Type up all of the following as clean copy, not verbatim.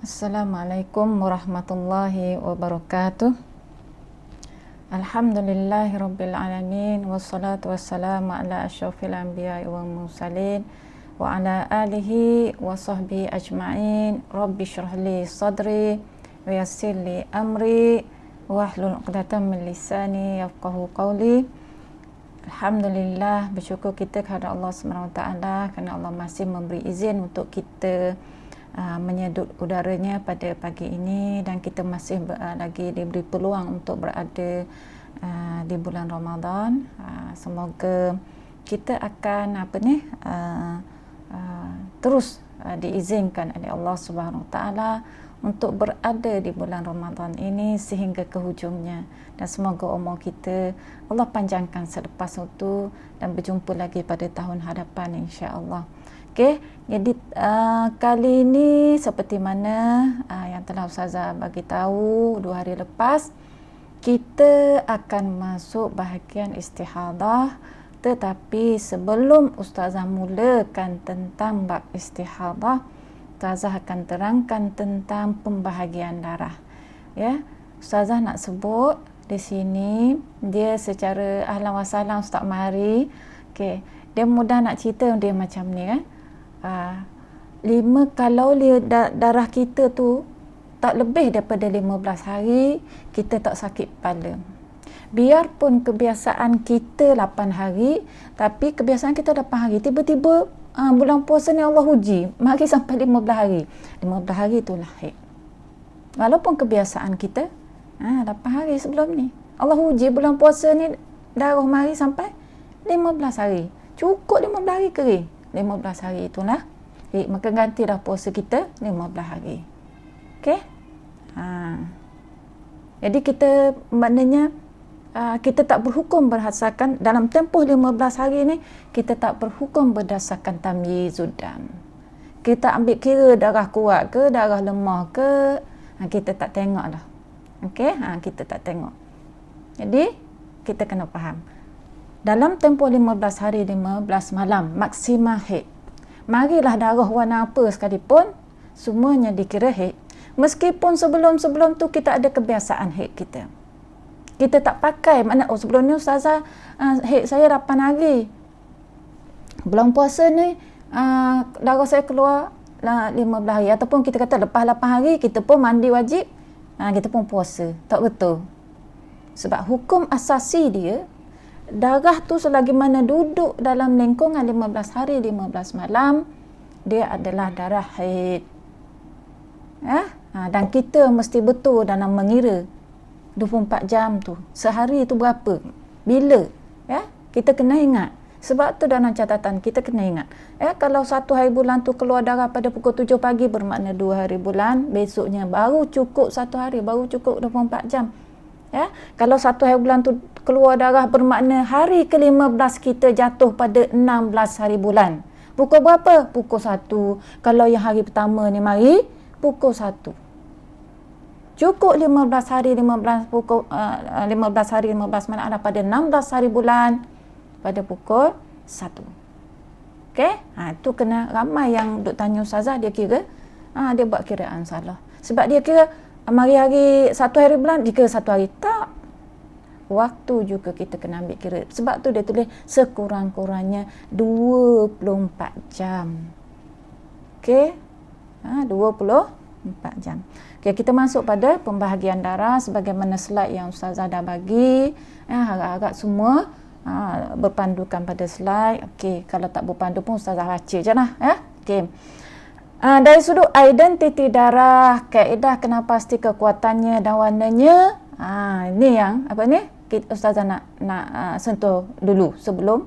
Assalamualaikum warahmatullahi wabarakatuh. Alhamdulillahirabbil alamin wassalatu wassalamu ala asyrafil anbiya'i wal mursalin wa ala alihi wa sahbihi ajma'in. Rabbi shrah li sadri wa yassir li amri wahlul 'uqdatam min lisani yafqahu qawli. Alhamdulillah, bersyukur kita kepada Allah SWT kerana Allah masih memberi izin untuk kita menyedut udaranya pada pagi ini, dan kita masih lagi diberi peluang untuk berada di bulan Ramadan. Semoga kita akan terus diizinkan oleh Allah Subhanahu Wa Taala untuk berada di bulan Ramadan ini sehingga ke hujungnya, dan semoga umur kita Allah panjangkan selepas itu dan berjumpa lagi pada tahun hadapan insya-Allah. Okey, jadi kali ini seperti mana yang telah Ustazah bagi tahu 2 hari lepas, kita akan masuk bahagian istihadah. Tetapi sebelum Ustazah mulakan tentang bab istihadah, Ustazah akan terangkan tentang pembahagian darah. Ya, Ustazah nak sebut di sini dia secara ahlan wa sahlan Ustaz mari. Okey, dia mudah nak cerita dia macam ni kan. 5 kalau darah kita tu tak lebih daripada 15 hari, kita tak sakit kepala. Biarpun kebiasaan kita 8 hari, tapi kebiasaan kita 8 hari, tiba-tiba bulan puasa ni Allah uji, mari sampai 15 hari. 15 hari itulah haid. Walaupun kebiasaan kita 8 hari sebelum ni, Allah uji bulan puasa ni darah mari sampai 15 hari. Cukup 15 hari kering. 15 hari itulah maka ganti dah puasa kita 15 hari. Okey, jadi kita maknanya kita tak berhukum berdasarkan dalam tempoh 15 hari ni, kita tak berhukum berdasarkan tamyizud dam. Kita ambil kira darah kuat ke darah lemah ke, kita tak tengok dah. Okey, kita tak tengok. Jadi kita kena faham, dalam tempoh 15 hari 15 malam maksimal haid, marilah darah warna apa sekalipun semuanya dikira haid. Meskipun sebelum-sebelum tu kita ada kebiasaan haid kita tak pakai, makna sebelum ni Ustazah haid saya 8 hari, bulan puasa ni darah saya keluar 15 hari, ataupun kita kata lepas 8 hari kita pun mandi wajib, kita pun puasa. Tak betul. Sebab hukum asasi dia, darah tu selagi mana duduk dalam lingkungan 15 hari 15 malam, dia adalah darah haid. Dan kita mesti betul dalam mengira 24 jam tu, sehari tu berapa, bila, kita kena ingat. Sebab tu dalam catatan kita kena ingat, kalau 1 hari bulan tu keluar darah pada pukul 7 pagi, bermakna 2 hari bulan, besoknya baru cukup 1 hari, baru cukup 24 jam. Kalau 1 hari bulan tu keluar darah, bermakna hari ke-15 kita jatuh pada 16 hari bulan. Pukul berapa? Pukul 1. Kalau yang hari pertama ni mari pukul 1. Cukup 15 hari 15 pukul 15 hari 15 malam ada pada 16 hari bulan pada pukul 1. Okey? Tu kena ramai yang duk tanya Ustazah, dia kira dia buat kiraan salah. Sebab dia kira mari hari 1 hari bulan dikira 1 hari. Tak. Waktu juga kita kena ambil kira. Sebab tu dia tulis sekurang-kurangnya 24 jam. Okey? 24 jam. Okey, kita masuk pada pembahagian darah sebagaimana slide yang Ustazah dah bagi. Harap-harap semua berpandukan pada slide. Okey, kalau tak berpandu pun Ustazah baca je lah. Okey. Dari sudut identiti darah, kaedah kena pasti kekuatannya dan warnanya. Ini yang Ustazah nak sentuh dulu sebelum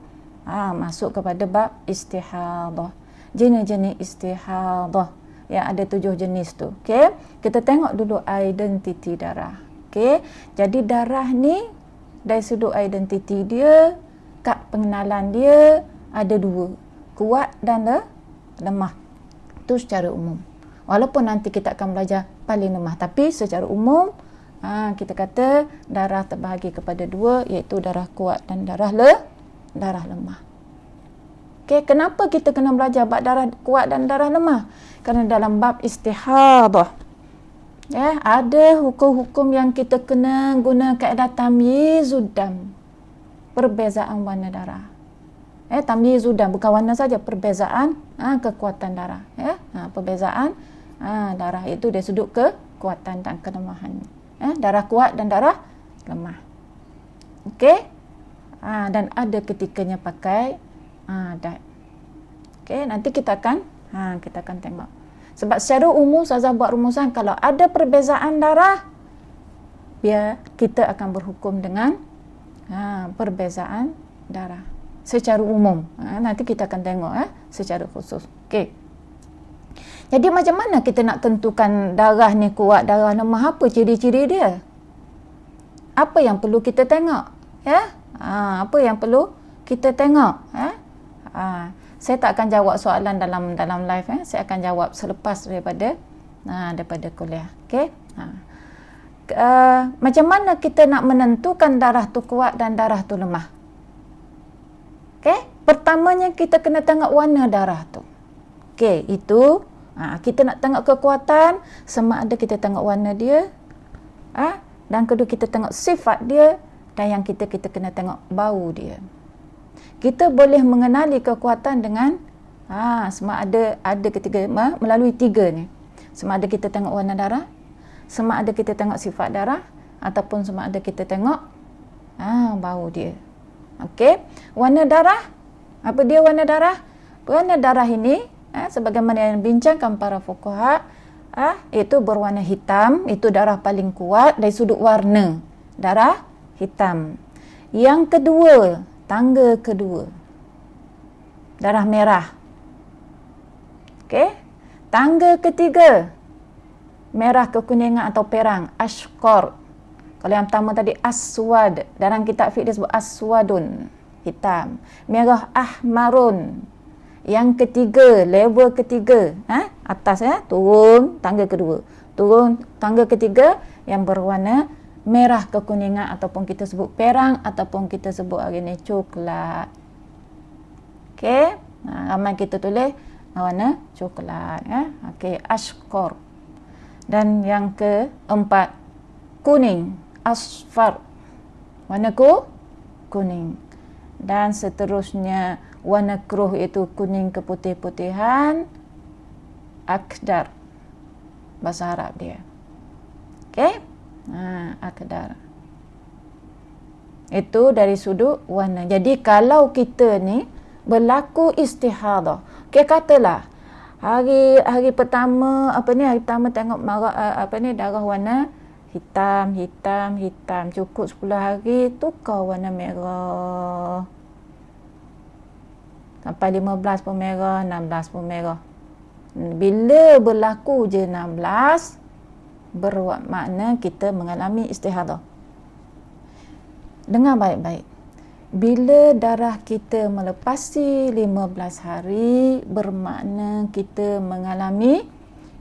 masuk kepada bab istihadah. Jenis-jenis istihadah yang ada 7 jenis tu. Okey, kita tengok dulu identiti darah. Okey, jadi darah ni dari sudut identiti dia, kad pengenalan dia ada 2, kuat dan lemah. Itu secara umum. Walaupun nanti kita akan belajar paling lemah, tapi secara umum kita kata darah terbahagi kepada 2, iaitu darah kuat dan darah lemah. Okey, kenapa kita kena belajar bab darah kuat dan darah lemah? Kerana dalam bab istihadah, Ada hukum-hukum yang kita kena guna kaedah tamyizud dam, perbezaan warna darah. Tamyizud dam bukan warna saja, perbezaan kekuatan darah. Perbezaan darah itu dari sudut kekuatan dan kelemahan. Darah kuat dan darah lemah. Okey. Dan ada ketikanya pakai adat. Okey, nanti kita akan tengok. Sebab secara umum Ustazah buat rumusan, kalau ada perbezaan darah, biar kita akan berhukum dengan perbezaan darah secara umum. Nanti kita akan tengok secara khusus. Okey. Jadi macam mana kita nak tentukan darah ni kuat, darah lemah, apa ciri-ciri dia? Apa yang perlu kita tengok? Apa yang perlu kita tengok? Saya tak akan jawab soalan dalam live. Saya akan jawab selepas daripada kuliah. Okey. Macam mana kita nak menentukan darah tu kuat dan darah tu lemah? Okey. Pertamanya kita kena tengok warna darah tu. Okey, itu kita nak tengok kekuatan, sama ada kita tengok warna dia, dan kedua kita tengok sifat dia, dan yang kita kena tengok bau dia. Kita boleh mengenali kekuatan dengan sama ada ketiga, melalui tiga ni. Sama ada kita tengok warna darah, sama ada kita tengok sifat darah, ataupun sama ada kita tengok bau dia. Okey, warna darah, apa dia warna darah? Warna darah ini sebagaimana yang bincangkan para fuqaha, itu berwarna hitam, itu darah paling kuat dari sudut warna, darah hitam. Yang kedua, tangga kedua, darah merah. Okey. Tangga ketiga, merah kekuningan atau perang, ashqar. Kalau yang pertama tadi aswad, dalam kitab fiqh disebut aswadun, hitam. Merah ahmarun. Yang ketiga, level ketiga, atas turun tangga kedua. Turun tangga ketiga yang berwarna merah kekuningan, ataupun kita sebut perang, ataupun kita sebut hari ni coklat. Okey, ramai kita tulis warna coklat. Okey, ashqar. Dan yang keempat, kuning, asfar, warna kuning. Dan seterusnya, warna keruh itu kuning keputih-putihan, akdar, bahasa Arab dia. Okey, akdar. Itu dari sudut warna. Jadi kalau kita ni berlaku istihadah, okey, katalah hari pertama hari pertama tengok darah warna hitam, cukup 10 hari tukar warna merah, sampai 15 pun merah, 16 pun merah. Bila berlaku je 16, bermakna kita mengalami istihadah. Dengar baik-baik. Bila darah kita melepasi 15 hari, bermakna kita mengalami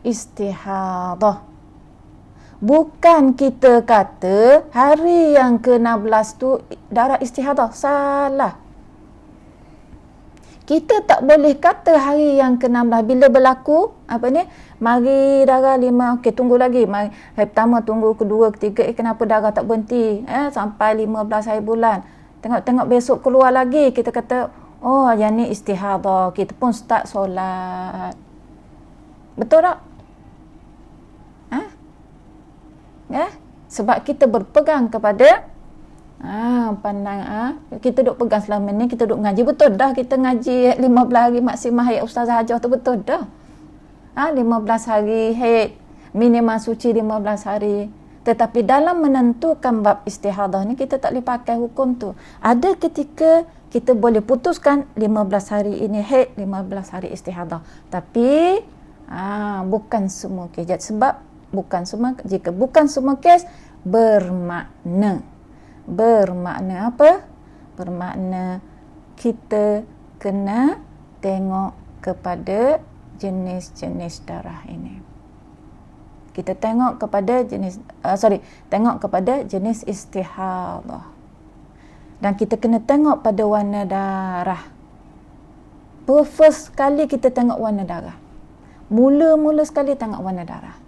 istihadah. Bukan kita kata hari yang ke-16 tu darah istihadah. Salah. Kita tak boleh kata hari yang ke-16 bila berlaku mari darah 5, okey, tunggu lagi, mari hari pertama, tunggu kedua, ketiga, kenapa darah tak berhenti sampai 15 hari bulan, tengok besok keluar lagi, kita kata oh yang ni istihadah, kita pun start solat. Betul tak? Sebab kita berpegang kepada kita duk pegang selama ni, kita duk ngaji, betul dah kita ngaji 15 hari maksimum haid Ustazah Hajah tu, betul dah. 15 hari haid, minimal suci 15 hari. Tetapi dalam menentukan bab istihadah ni, kita tak boleh pakai hukum tu. Ada ketika kita boleh putuskan 15 hari ini haid, 15 hari istihadah. Tapi bukan semua kes. Sebab jika bukan semua kes, bermakna apa? Bermakna kita kena tengok kepada jenis-jenis darah ini. Kita tengok kepada jenis istihadah. Dan kita kena tengok pada warna darah. First sekali kita tengok warna darah. Mula-mula sekali tengok warna darah.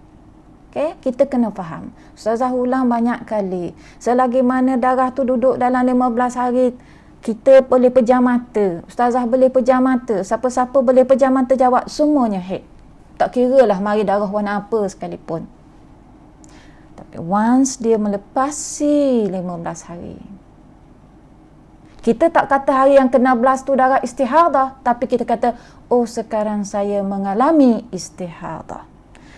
Okay? Kita kena faham. Ustazah ulang banyak kali. Selagi mana darah tu duduk dalam 15 hari, kita boleh pejam mata. Ustazah boleh pejam mata. Siapa-siapa boleh pejam mata jawab, semuanya haid. Tak kira lah mari darah warna apa sekalipun. Tapi once dia melepasi 15 hari, kita tak kata hari yang ke-16 tu darah istihadah, tapi kita kata, oh sekarang saya mengalami istihadah.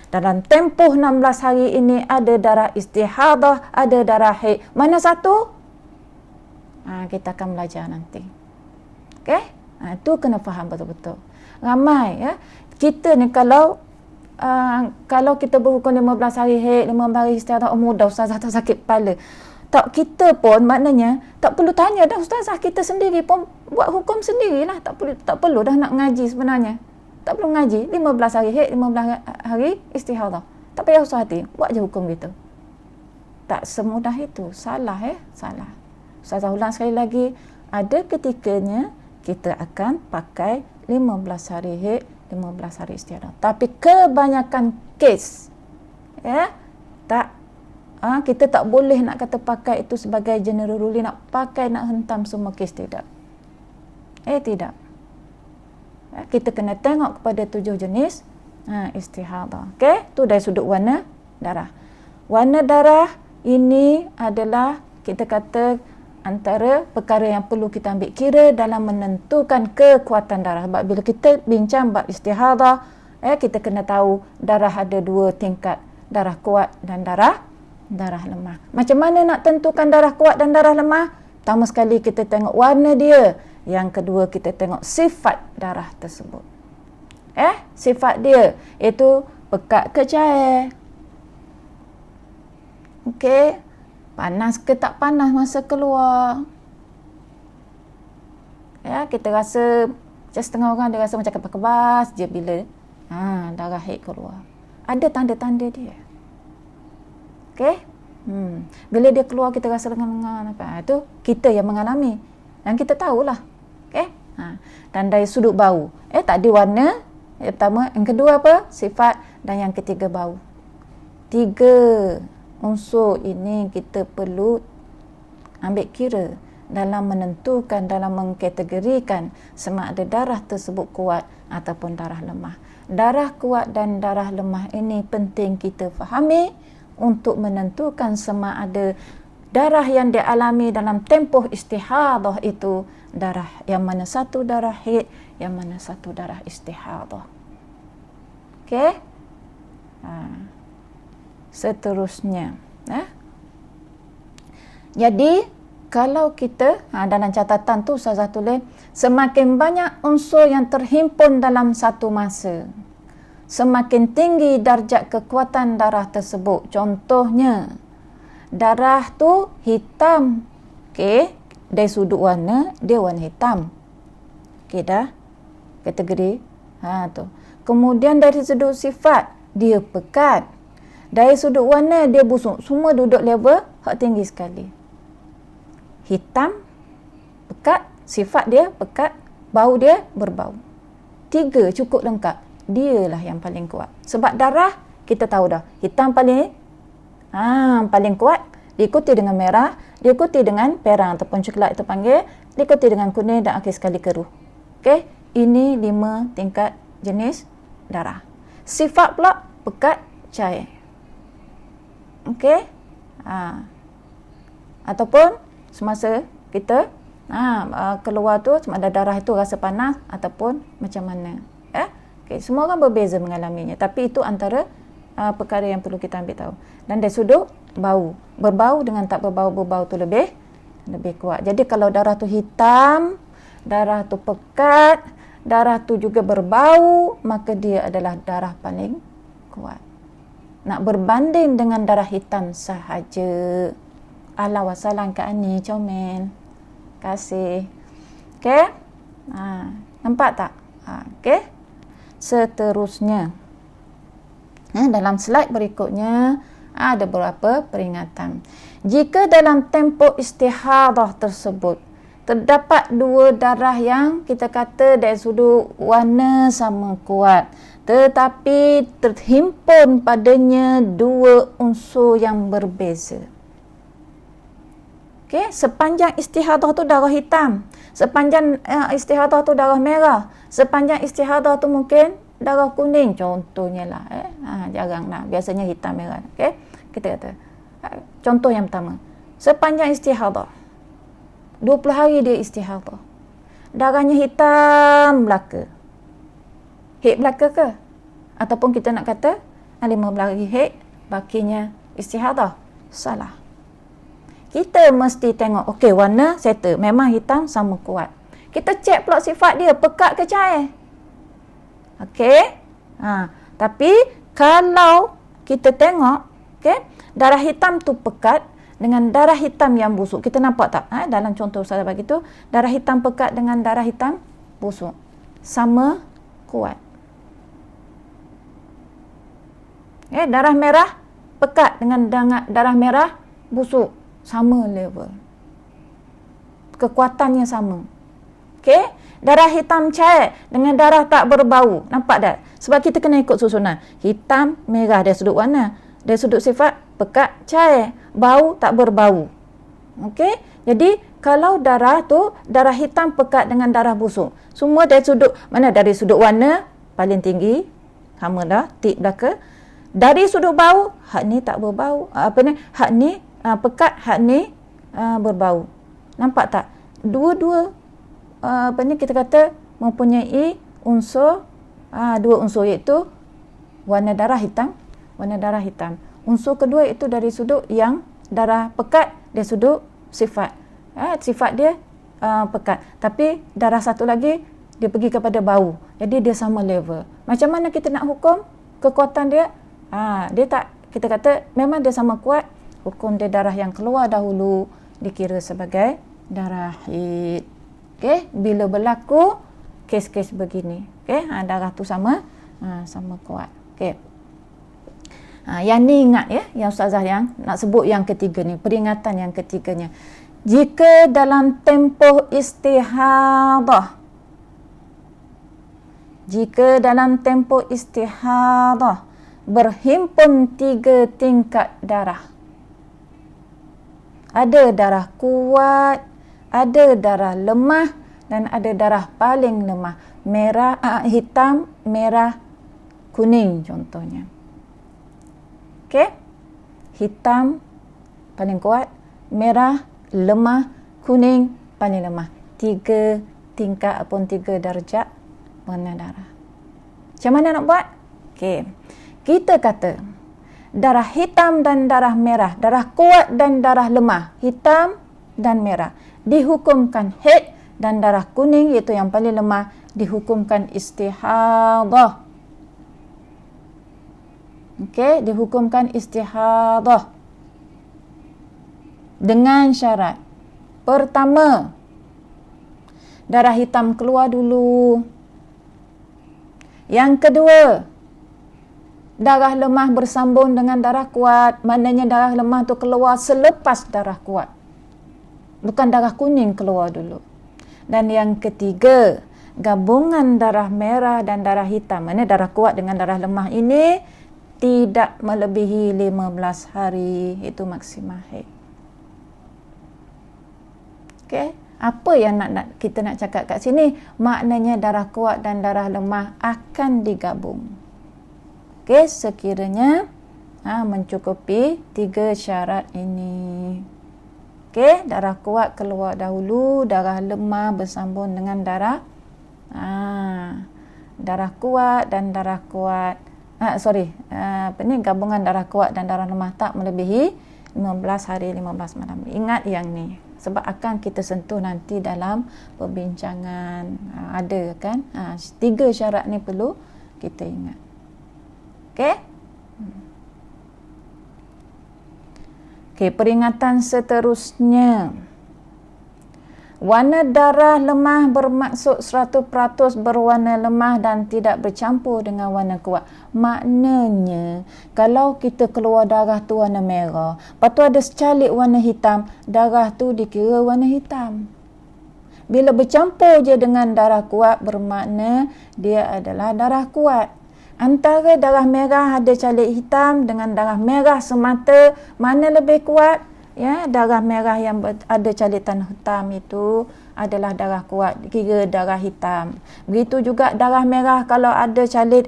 Dalam tempoh 16 hari ini ada darah istihadah, ada darah haid. Mana satu? Kita akan belajar nanti. Okey? Itu kena faham betul-betul. Ramai ya. Kita ni kalau kita berhukum 15 hari haid, 15 hari istihadah, mudah ustazah tak sakit kepala. Tak, kita pun maknanya tak perlu tanya dah ustazah, kita sendiri pun buat hukum sendirilah. Tak perlu dah nak ngaji sebenarnya. Tak perlu ngaji. 15 hari haid, 15 hari istihadah. Tak payah usah hati. Buat je hukum gitu. Tak semudah itu. Salah salah. Ustazah ulang sekali lagi. Ada ketikanya kita akan pakai 15 hari haid, 15 hari istihadah. Tapi kebanyakan kes kita tak boleh nak kata pakai itu sebagai general ruling, nak pakai nak hentam semua kes, tidak. Tidak. Kita kena tengok kepada 7 jenis istihadah. Okey, tu dari sudut warna darah. Warna darah ini adalah kita kata antara perkara yang perlu kita ambil kira dalam menentukan kekuatan darah. Sebab bila kita bincang bab istihadah, kita kena tahu darah ada 2 tingkat, darah kuat dan darah lemah. Macam mana nak tentukan darah kuat dan darah lemah? Pertama sekali kita tengok warna dia. Yang kedua kita tengok sifat darah tersebut. Sifat dia iaitu pekat ke cair. Okey. Panas ke tak panas masa keluar. Kita rasa macam setengah orang dia rasa macam kebas je bila darah haid keluar. Ada tanda-tanda dia. Okey. Bila dia keluar kita rasa lengan-lengan apa. Itu kita yang mengalami. Dan kita tahulah. Okey. Dan dari sudut bau. Tadi warna yang pertama, yang kedua apa? Sifat, dan yang ketiga bau. 3 unsur ini kita perlu ambil kira dalam menentukan, dalam mengkategorikan sama ada darah tersebut kuat ataupun darah lemah. Darah kuat dan darah lemah ini penting kita fahami untuk menentukan sama ada darah yang dialami dalam tempoh istihadah itu darah yang mana satu darah haid, yang mana satu darah istihadah. Okey? Seterusnya, jadi kalau kita dalam catatan tu ustazah tulis, semakin banyak unsur yang terhimpun dalam satu masa, semakin tinggi darjat kekuatan darah tersebut. Contohnya, darah tu hitam. Okey, dari sudut warna dia warna hitam. Okey dah. Kategori tu. Kemudian dari sudut sifat dia pekat. Dari sudut warna dia busuk. Semua duduk level hak tinggi sekali. Hitam, pekat, sifat dia pekat, bau dia berbau. 3 cukup lengkap. Dialah yang paling kuat. Sebab darah kita tahu dah, hitam paling kuat, diikuti dengan merah, diikuti dengan perang ataupun coklat itu panggil, diikuti dengan kuning dan akhir sekali keruh. Okey, ini 5 tingkat jenis darah. Sifat pula pekat, cair. Okey. Ataupun semasa kita keluar tu sama ada darah itu rasa panas ataupun macam mana. Okay, semua orang berbeza mengalaminya, tapi itu antara perkara yang perlu kita ambil tahu. Dan dari sudut bau, berbau dengan tak berbau tu lebih kuat. Jadi kalau darah tu hitam, darah tu pekat, darah tu juga berbau, maka dia adalah darah paling kuat. Nak berbanding dengan darah hitam sahaja. Ala wasalam Kak Ani, comel. Kasih. Okey? Nampak tak? Okey? Seterusnya, dalam slide berikutnya ada beberapa peringatan. Jika dalam tempoh istihadah tersebut terdapat dua darah yang kita kata dari sudut warna sama kuat, tetapi terhimpun padanya dua unsur yang berbeza. Okey, sepanjang istihadah tu darah hitam, sepanjang istihadah tu darah merah, sepanjang istihadah tu mungkin darah kuning contohnya lah. Jarang lah, biasanya hitam merah. Okey, kita kata contoh yang pertama, sepanjang istihadah 20 hari dia istihadah, darahnya hitam belaka. Haid belaka ke? Ataupun kita nak kata 15 hari haid, bakinya istihadah? Salah. Kita mesti tengok, okey, warna settle, memang hitam sama kuat. Kita cek pula sifat dia, pekat ke cair. Okey? Tapi kalau kita tengok, okey, darah hitam tu pekat dengan darah hitam yang busuk. Kita nampak tak? Dalam contoh saya bagi tu, darah hitam pekat dengan darah hitam busuk sama kuat. Darah merah pekat dengan darah merah busuk sama level. Kekuatannya sama. Okey? Darah hitam cair dengan darah tak berbau. Nampak tak? Sebab kita kena ikut susunan. Hitam, merah dari sudut warna. Dari sudut sifat, pekat, cair. Bau, tak berbau. Okey? Jadi, kalau darah tu, darah hitam pekat dengan darah busuk. Semua dari sudut, mana? Dari sudut warna, paling tinggi. Sama dah, tik belaka. Dari sudut bau, hak ni tak berbau. Hak ni pekat, hak ni berbau. Nampak tak? Dua-dua, kita kata, mempunyai unsur, dua unsur iaitu warna darah hitam, warna darah hitam. Unsur kedua itu dari sudut yang darah pekat, dari sudut sifat. Sifat dia pekat. Tapi darah satu lagi, dia pergi kepada bau. Jadi dia sama level. Macam mana kita nak hukum kekuatan dia? Dia tak, kita kata memang dia sama kuat. Hukum dia darah yang keluar dahulu dikira sebagai darah haid. Okey, bila berlaku kes-kes begini. Okey, darah tu sama kuat. Okey. Yang ni ingat ya, yang Ustazah yang nak sebut yang ketiga ni, peringatan yang ketiganya. Jika dalam tempoh istihadah, berhimpun 3 tingkat darah. Ada darah kuat, ada darah lemah dan ada darah paling lemah. Merah, hitam, merah, kuning contohnya. Okey? Hitam paling kuat, merah, lemah, kuning paling lemah. 3 tingkat ataupun 3 darjat warna darah. Macam mana nak buat? Okey. Kita kata darah hitam dan darah merah, darah kuat dan darah lemah, hitam dan merah, dihukumkan haid, dan darah kuning iaitu yang paling lemah dihukumkan istihadah. Okey, dihukumkan istihadah dengan syarat. Pertama, darah hitam keluar dulu. Yang kedua, darah lemah bersambung dengan darah kuat. Maknanya darah lemah tu keluar selepas darah kuat, bukan darah kuning keluar dulu. Dan yang ketiga, gabungan darah merah dan darah hitam, maknanya darah kuat dengan darah lemah ini tidak melebihi 15 hari, itu maksimal haid. Okey, apa yang kita nak cakap kat sini? Maknanya darah kuat dan darah lemah akan digabung. Okey, sekiranya mencukupi 3 syarat ini. Okey, darah kuat keluar dahulu, darah lemah bersambung dengan darah kuat dan darah kuat. Gabungan darah kuat dan darah lemah tak melebihi 15 hari 15 malam. Ingat yang ni sebab akan kita sentuh nanti dalam perbincangan. Ada kan? 3 syarat ni perlu kita ingat. Okey? Okey, peringatan seterusnya. Warna darah lemah bermaksud 100% berwarna lemah dan tidak bercampur dengan warna kuat. Maknanya, kalau kita keluar darah tu warna merah, lepas tu ada secalik warna hitam, darah tu dikira warna hitam. Bila bercampur je dengan darah kuat, bermakna dia adalah darah kuat. Antara darah merah ada calik hitam dengan darah merah semata, mana lebih kuat? Ya, darah merah yang ada calitan hitam itu adalah darah kuat, kira darah hitam. Begitu juga darah merah kalau ada calit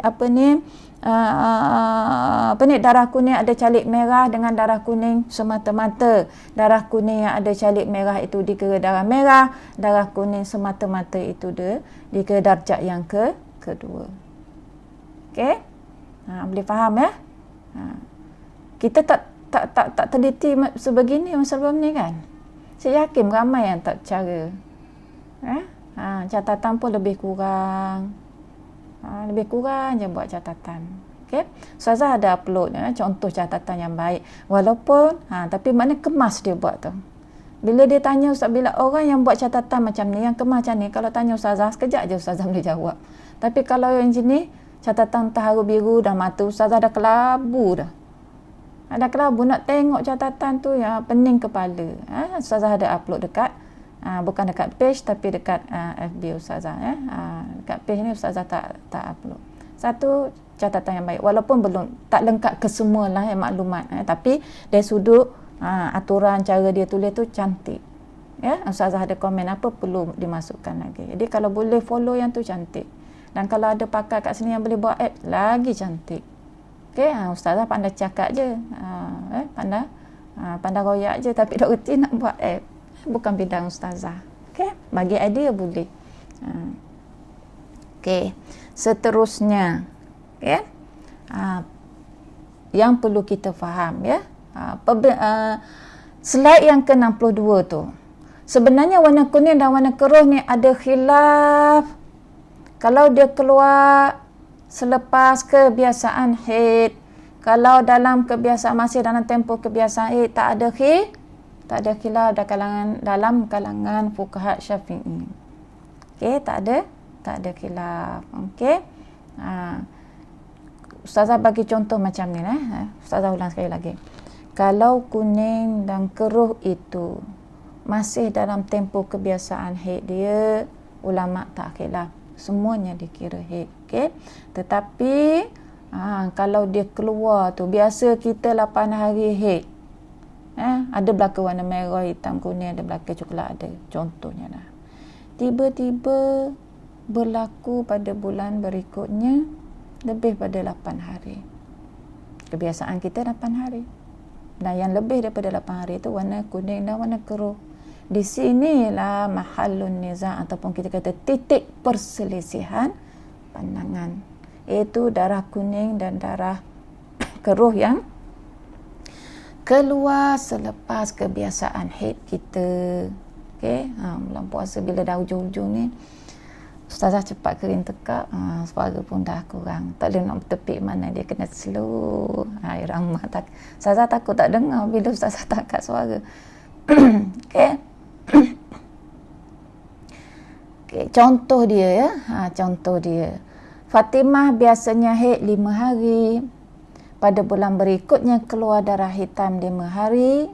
darah kuning ada calik merah dengan darah kuning semata-mata. Darah kuning yang ada calik merah itu dikira darah merah, darah kuning semata-mata itu dikira darjat yang kedua. Okey? Boleh faham ya? Kita tak teliti sebegini sebelum ni kan? Saya yakin ramai yang tak cara. Catatan pun lebih kurang. Lebih kurang je buat catatan. Okey? Ustazah ada upload contoh catatan yang baik. Walaupun tapi makna kemas dia buat tu. Bila dia tanya ustaz, bila orang yang buat catatan macam ni, yang kemas macam ni, kalau tanya ustazah sekejap je ustazah boleh jawab. Tapi kalau yang jenis catatan terharu biru dan mata ustazah dah kelabu dah. Ada kelabu nak tengok catatan tu yang pening kepala. Ustazah ada upload dekat bukan dekat page tapi dekat FB ustazah dekat page ni ustazah tak upload. Satu catatan yang baik walaupun belum tak lengkap ke semualah maklumat tapi dari sudut aturan cara dia tulis tu cantik. Ya, ustazah ada komen apa perlu dimasukkan lagi. Jadi kalau boleh follow yang tu cantik. Dan kalau ada pakar kat sini yang boleh buat app lagi cantik. Okey, ustazah pandai cakap je. Pandai royak je tapi tak reti nak buat app. Bukan bidang ustazah. Okey, bagi idea boleh. Okey, seterusnya okey. Yang perlu kita faham ya. Slide yang ke-62 tu. Sebenarnya warna kuning dan warna keruh ni ada khilaf. Kalau dia keluar selepas kebiasaan haid, kalau dalam kebiasaan masih dalam tempoh kebiasaan haid tak ada khilaf dalam kalangan fuqaha Syafi'i. Okey, tak ada khilaf. Okey. Ustazah bagi contoh macam ni Ustazah ulang sekali lagi. Kalau kuning dan keruh itu masih dalam tempoh kebiasaan haid dia, ulama tak khilaf. Semuanya dikira haid. Okey. Tetapi kalau dia keluar tu, biasa kita 8 hari haid. Ada belaka warna merah, hitam, kuning, ada belaka coklat, ada contohnya lah. Tiba-tiba berlaku pada bulan berikutnya lebih pada 8 hari. Kebiasaan kita 8 hari. Dan yang lebih daripada 8 hari itu warna kuning dan warna keruh. Di sinilah mahallun niza' ataupun kita kata titik perselisihan pandangan. Iaitu darah kuning dan darah keruh yang keluar selepas kebiasaan haid kita. Okey, bulan puasa bila dah hujung-hujung ni, ustazah cepat kering tekak, suara pun dah kurang. Tak boleh nak bertepik mana dia kena slow. Irama tak. Ustazah takut tak dengar bila ustazah tak angkat suara. Okey. Okay, contoh dia ya. Contoh dia. Fatimah biasanya haid 5 hari. Pada bulan berikutnya keluar darah hitam 5 hari.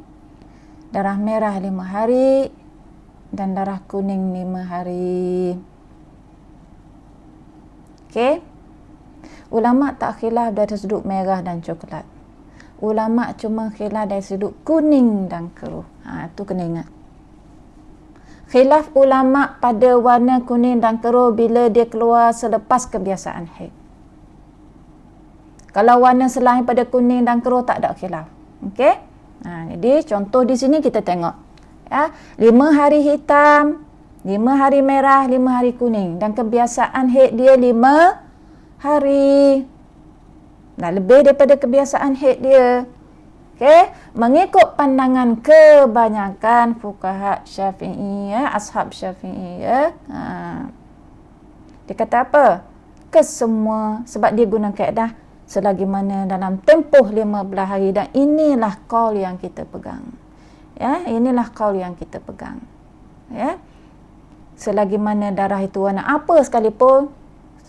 Darah merah 5 hari. Dan darah kuning 5 hari. Okey. Ulama tak khilaf dari sudut merah dan coklat. Ulama cuma khilaf dari sudut kuning dan keruh. Itu kena ingat. Khilaf ulama pada warna kuning dan keruh bila dia keluar selepas kebiasaan haid. Kalau warna selain pada kuning dan keruh tak ada khilaf. Okey? Jadi contoh di sini kita tengok. Ya, 5 hari hitam, 5 hari merah, 5 hari kuning. Dan kebiasaan haid dia 5 hari. Dah lebih daripada kebiasaan haid dia. Okey, mengikut pandangan kebanyakan fuqaha Syafi'i ya, ashab Syafi'i ya. Dia kata apa? Kesemua, sebab dia guna kaedah selagi mana dalam tempoh 15 hari, dan inilah qaul yang kita pegang. Ya, inilah qaul yang kita pegang. Ya. Selagi mana darah itu warna apa sekalipun,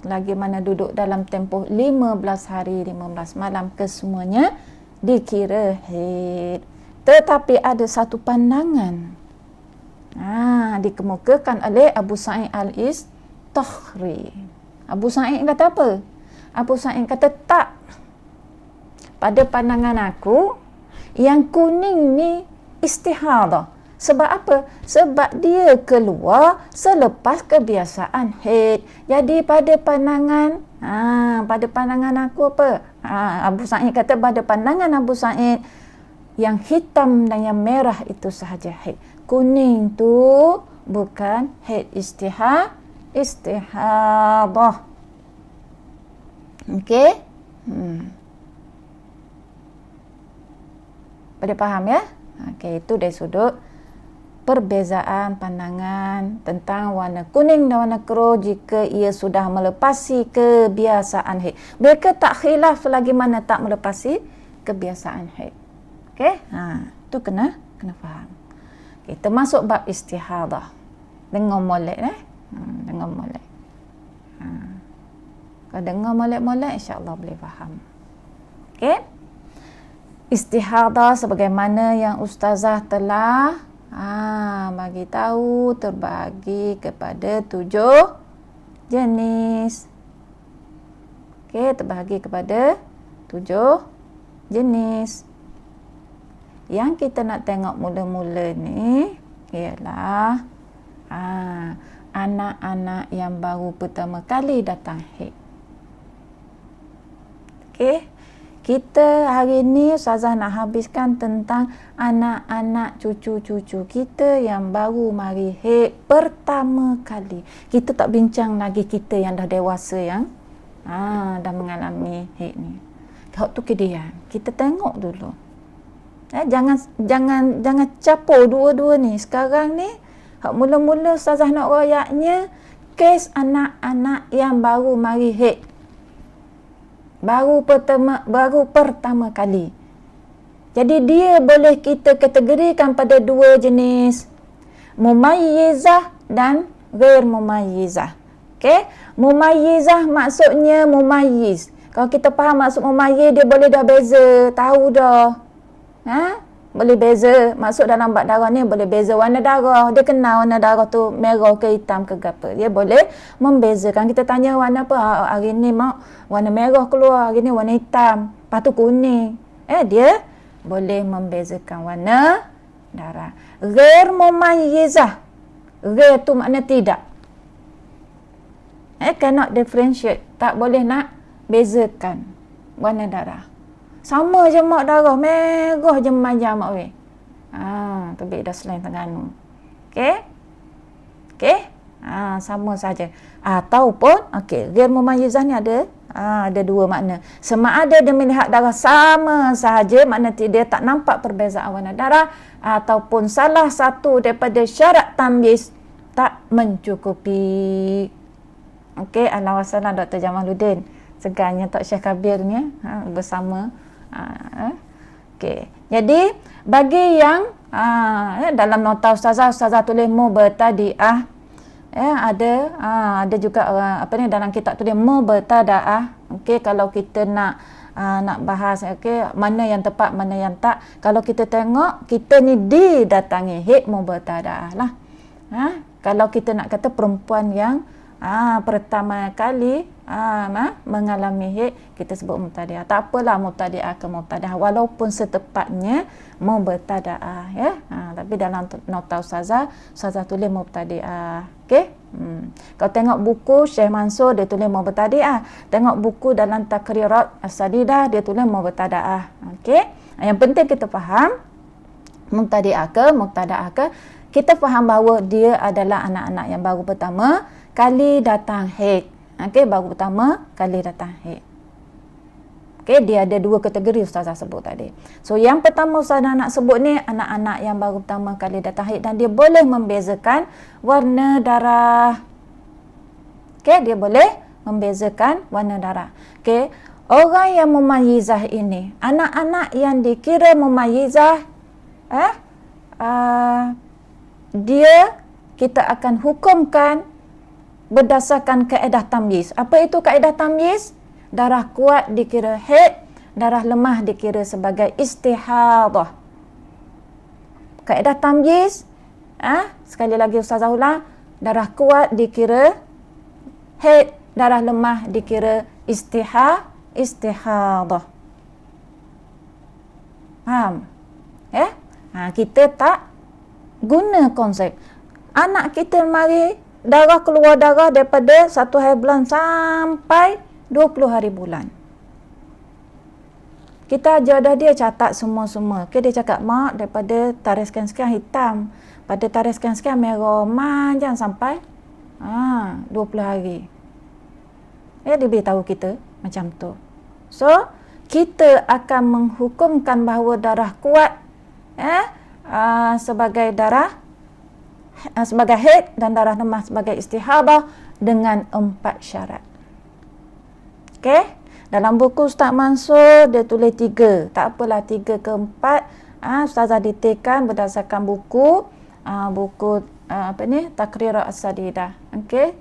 selagi mana duduk dalam tempoh 15 hari 15 malam, kesemuanya dikira haid. Tetapi ada satu pandangan Dikemukakan oleh Abu Sa'id Al-Istakhri. Abu Sa'id kata apa? Abu Sa'id kata tak. Pada pandangan aku, yang kuning ni istihadah. Sebab apa? Sebab dia keluar selepas kebiasaan haid. Jadi pada pandangan aku apa? Abu Sa'id kata pada pandangan Abu Sa'id, yang hitam dan yang merah itu sahaja haid. Kuning tu bukan haid, istihadah. Okey? Pada faham ya? Okey, itu dari sudut perbezaan pandangan tentang warna kuning dan warna kero jika ia sudah melepasi kebiasaan haid. Mereka tak khilaf selagi mana tak melepasi kebiasaan haid. Okey? Itu kena faham. Kita masuk bab istihadah. Dengar molek dengar molek. Kalau dengar molek-molek, insya-Allah boleh faham. Okey? Istihadah sebagaimana yang ustazah telah bagi tahu, terbagi kepada 7 jenis. Okey, terbagi kepada 7 jenis. Yang kita nak tengok mula-mula ni ialah anak-anak yang baru pertama kali datang haid. Okey, kita hari ni ustazah nak habiskan tentang anak-anak cucu-cucu kita yang baru mari haid pertama kali. Kita tak bincang lagi kita yang dah dewasa yang dah mengalami haid ni. Hak tu kemudian kita tengok dulu. Jangan capur dua-dua ni. Sekarang ni hak mula-mula ustazah nak royaknya kes anak-anak yang baru mari haid. Baru pertama kali. Jadi dia boleh kita kategorikan pada 2 jenis. Mumayyizah dan ghair mumayyizah. Okey? Mumayyizah maksudnya mumayyiz. Kalau kita faham maksud mumayyiz, dia boleh dah beza, tahu dah. Boleh beza. Maksud dalam bab darah ni boleh beza warna darah. Dia kenal warna darah tu merah ke hitam ke apa. Dia boleh membezakan. Kita tanya warna apa? Hari ni mak warna merah keluar, hari ni warna hitam, lepas tu kuning. Dia boleh membezakan warna darah. Ghair mumayyizah. Ghair tu makna tidak. Cannot differentiate. Tak boleh nak bezakan warna darah. Sama je mak darah, merah je manja mak weh. Tebik dah selain Terengganu. Okey? Sama saja. Ataupun ghair mumayyizah ni ada 2 makna. Sama ada dia melihat darah sama sahaja, makna dia tak nampak perbezaan warna darah, ataupun salah satu daripada syarat tamyiz tak mencukupi. Okey, Allah wassalam Dr. Jamaluddin. Segarnya Tok Syekh Kabir ni bersama. Okey. Jadi bagi yang dalam nota ustazah tulis mubtadi'ah, ada juga dalam kitab tulis mubtada'ah. Okey, kalau kita nak bahas mana yang tepat mana yang tak, kalau kita tengok kita ni didatangi haid mubtada'ah lah. Kalau kita nak kata perempuan yang pertama kali mengalami haid, kita sebut mubtadi'ah. Tak apalah mubtadi'ah ke mubtadi'ah, walaupun setepatnya mubtada'ah ya. Tapi dalam nota ustazah tulis mubtadi'ah. Okey. Kalau tengok buku Syekh Mansur, dia tulis mubtadi'ah. Tengok buku dalam Takrirat As-Sadidah, dia tulis mubtada'ah. Okey. Yang penting kita faham mubtadi'ah ke mubtada'ah ke, kita faham bahawa dia adalah anak-anak yang baru pertama kali datang haid. Okey, baru pertama kali datang haid. Okey, dia ada 2 kategori ustazah sebut tadi. So yang pertama ustazah nak sebut ni anak-anak yang baru pertama kali datang haid dan dia boleh membezakan warna darah. Okey, dia boleh membezakan warna darah. Okey, orang yang mumayyizah ini, anak-anak yang dikira mumayyizah, dia kita akan hukumkan berdasarkan kaedah tamyiz. Apa itu kaedah tamyiz? Darah kuat dikira haid, darah lemah dikira sebagai istihadah. Kaedah tamyiz, Sekali lagi Ustazah ulang, darah kuat dikira haid, darah lemah dikira istihadah. Faham? Kita tak guna konsep. Anak kita mari keluar darah daripada 1 hari bulan sampai 20 hari bulan. Kita ajar dah dia catat semua-semua. Dia cakap, mak, daripada tarikh sekian-sekian hitam, pada tarikh sekian-sekian merah, jangan sampai 20 hari. Dia beritahu kita macam tu. So, kita akan menghukumkan bahawa darah kuat sebagai haid dan darah lemah sebagai istihadah dengan 4 syarat. Okey? Dalam buku Ustaz Mansur dia tulis 3. Tak apalah 3 ke 4. Ustazah detailkan berdasarkan buku Taqrirat As-Sadidah. Okey?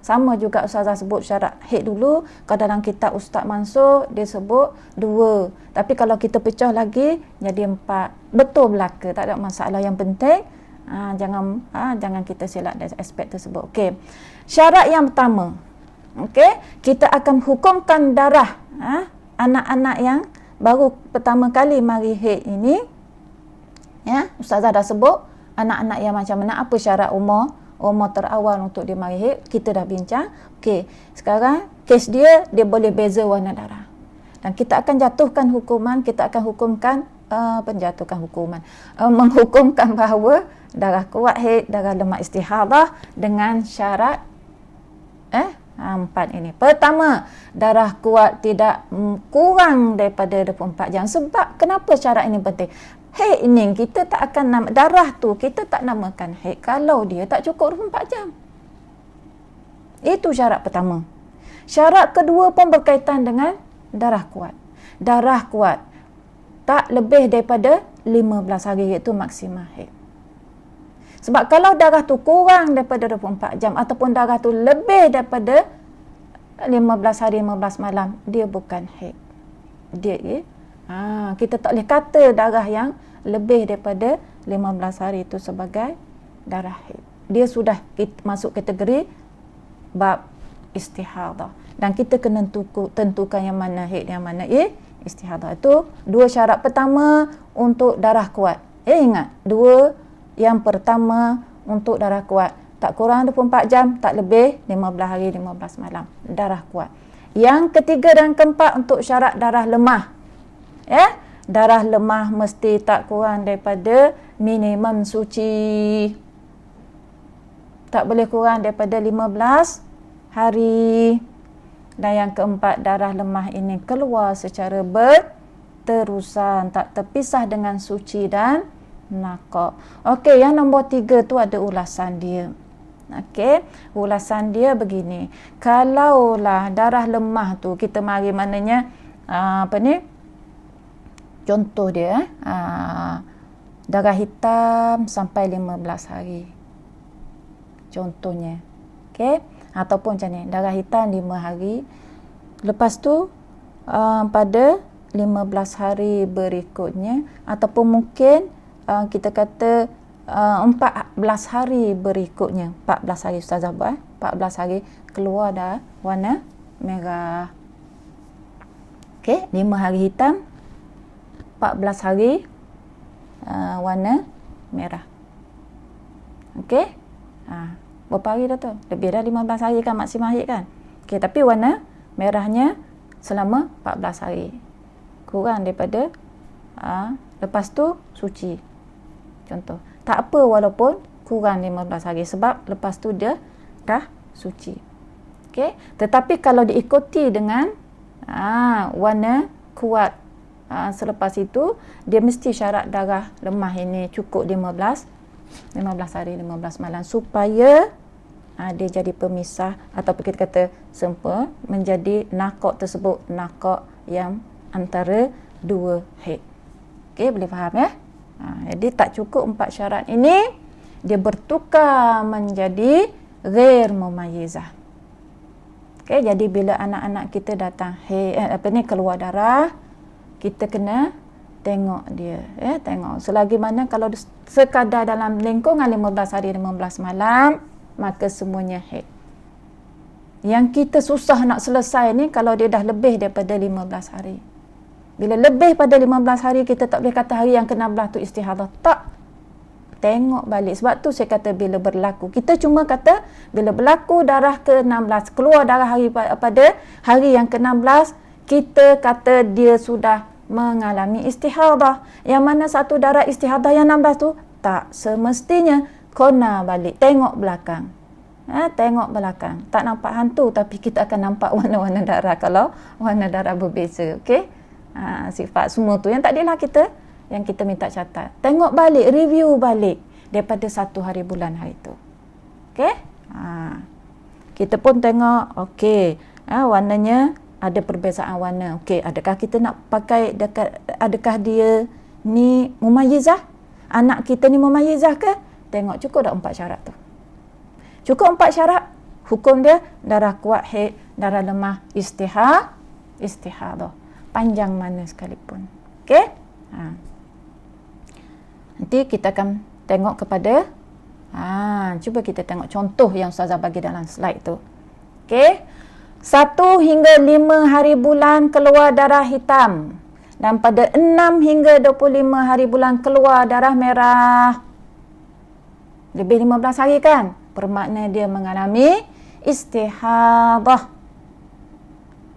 Sama juga Ustazah sebut syarat haid dulu. Kalau dalam kitab Ustaz Mansur dia sebut 2. Tapi kalau kita pecah lagi jadi 4. Betul belaka, tak ada masalah. Yang penting jangan kita silap dari aspek tersebut. Okey. Syarat yang pertama, okey, kita akan hukumkan darah anak-anak yang baru pertama kali mari haid ini. Ustazah dah sebut anak-anak yang macam mana, apa syarat umur terawal untuk dia mari haid, kita dah bincang. Okey, sekarang kes dia boleh beza warna darah. Dan kita akan jatuhkan hukuman, menghukumkan bahawa darah kuat haid, darah lemah istihadah dengan syarat 4 ini. Pertama, darah kuat tidak kurang daripada 24 jam. Sebab kenapa syarat ini penting? Haid ini kita tak akan darah tu kita tak namakan haid kalau dia tak cukup 24 jam. Itu syarat pertama. Syarat kedua pun berkaitan dengan darah kuat. Darah kuat tak lebih daripada 15 hari, iaitu maksimal haid. Sebab kalau darah tu kurang daripada 24 jam ataupun darah tu lebih daripada 15 hari 15 malam, dia bukan haid. Kita tak boleh kata darah yang lebih daripada 15 hari itu sebagai darah haid. Dia sudah masuk kategori bab istihadah. Dan kita kena tentukan yang mana haid, yang mana istihadah. Itu 2 syarat pertama untuk darah kuat. Ingat, 2 yang pertama untuk darah kuat, tak kurang 24 jam, tak lebih 15 hari 15 malam, darah kuat. Yang ketiga dan keempat untuk syarat darah lemah. Darah lemah mesti tak kurang daripada minimum suci. Tak boleh kurang daripada 15 hari. Dan yang keempat, darah lemah ini keluar secara berterusan, tak terpisah dengan suci dan nakak. Okey, yang nombor 3 tu ada ulasan dia. Okey, ulasan dia begini. Kalaulah darah lemah tu kita mari maknanya contoh dia darah hitam sampai 15 hari. Contohnya. Okey, ataupun macam ni, darah hitam 5 hari. Lepas tu pada 15 hari berikutnya, ataupun mungkin kita kata 14 hari berikutnya. 14 hari Ustazah buat 14 hari keluar dah warna merah. Okey, 5 hari hitam, 14 hari warna merah. Okey, berapa hari dah tu? Lebih dah 15 hari kan, maksimal hari kan. Okey, tapi warna merahnya selama 14 hari. Kurang daripada lepas tu suci. Contoh, tak apa walaupun kurang 15 hari sebab lepas tu dia dah suci. Okey, tetapi kalau diikuti dengan warna kuat selepas itu, dia mesti syarat darah lemah ini cukup 15 hari 15 malam supaya dia jadi pemisah ataupun kita kata menjadi nakak tersebut, nakak yang antara 2 haid. Okey, boleh faham ya? Jadi tak cukup 4 syarat ini, dia bertukar menjadi ghair mumayyizah. Okey, jadi bila anak-anak kita datang keluar darah, kita kena tengok dia, tengok. Selagi mana kalau sekadar dalam lingkungan 15 hari 15 malam, maka semuanya haid. Yang kita susah nak selesai ni kalau dia dah lebih daripada 15 hari. Bila lebih pada 15 hari, kita tak boleh kata hari yang ke-16 tu istihadah. Tak. Tengok balik. Sebab tu saya kata bila berlaku. Kita cuma kata bila berlaku darah ke-16, keluar darah pada hari yang ke-16, kita kata dia sudah mengalami istihadah. Yang mana satu darah istihadah yang 16 tu, tak semestinya kona balik. Tengok belakang. Tengok belakang. Tak nampak hantu, tapi kita akan nampak warna-warna darah kalau warna darah berbeza. Okey? Sifat semua tu yang tak adalah kita yang kita minta catat. Tengok balik, review balik daripada 1 hari bulan hari tu. Okey? Kita pun tengok, okey, warnanya ada perbezaan warna. Okey, adakah kita nak pakai adakah dia ni mumayyizah? Anak kita ni mumayyizah ke? Tengok cukup dah 4 syarat tu. Cukup 4 syarat, hukum dia darah kuat haid, darah lemah istihadah. Panjang mana sekalipun. Okey? Nanti kita akan tengok kepada cuba kita tengok contoh yang Ustazah bagi dalam slide tu. Okey. 1 hingga 5 hari bulan keluar darah hitam, dan pada 6 hingga 25 hari bulan keluar darah merah. Lebih 15 hari kan? Bermakna dia mengalami istihadah.